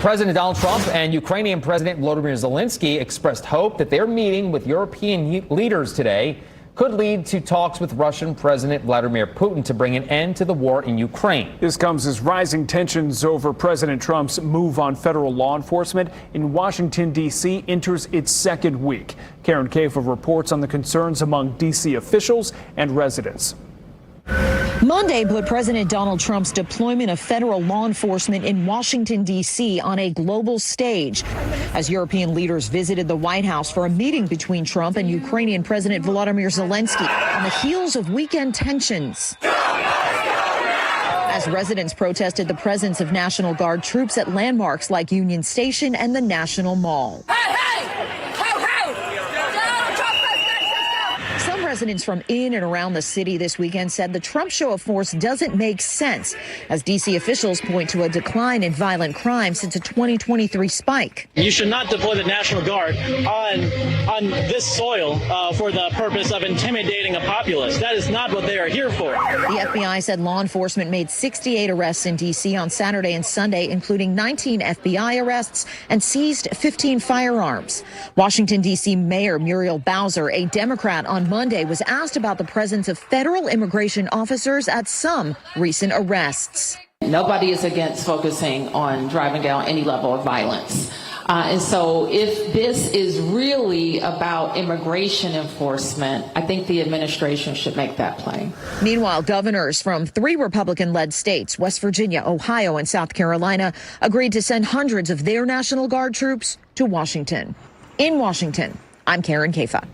President Donald Trump and Ukrainian President Volodymyr Zelenskyy expressed hope that their meeting with European leaders today could lead to talks with Russian President Vladimir Putin to bring an end to the war in Ukraine. This comes as rising tensions over President Trump's move on federal law enforcement in Washington, D.C. enters its second week. Karen Kafa reports on the concerns among D.C. officials and residents. Monday put President Donald Trump's deployment of federal law enforcement in Washington, D.C. on a global stage as European leaders visited the White House for a meeting between Trump and Ukrainian President Volodymyr Zelenskyy on the heels of weekend tensions. As residents protested the presence of National Guard troops at landmarks like Union Station and the National Mall. Residents from in and around the city this weekend said the Trump show of force doesn't make sense, as D.C. officials point to a decline in violent crime since a 2023 spike. You should not deploy the National Guard on this soil for the purpose of intimidating a populace. That is not what they are here for. The FBI said law enforcement made 68 arrests in D.C. on Saturday and Sunday, including 19 FBI arrests, and seized 15 firearms. Washington, D.C. Mayor Muriel Bowser, a Democrat, on Monday was asked about the presence of federal immigration officers at some recent arrests. Nobody is against focusing on driving down any level of violence. And so if this is really about immigration enforcement, I think the administration should make that plain. Meanwhile, governors from 3 Republican-led states, West Virginia, Ohio, and South Carolina, agreed to send hundreds of their National Guard troops to Washington. In Washington, I'm Karen Kafa.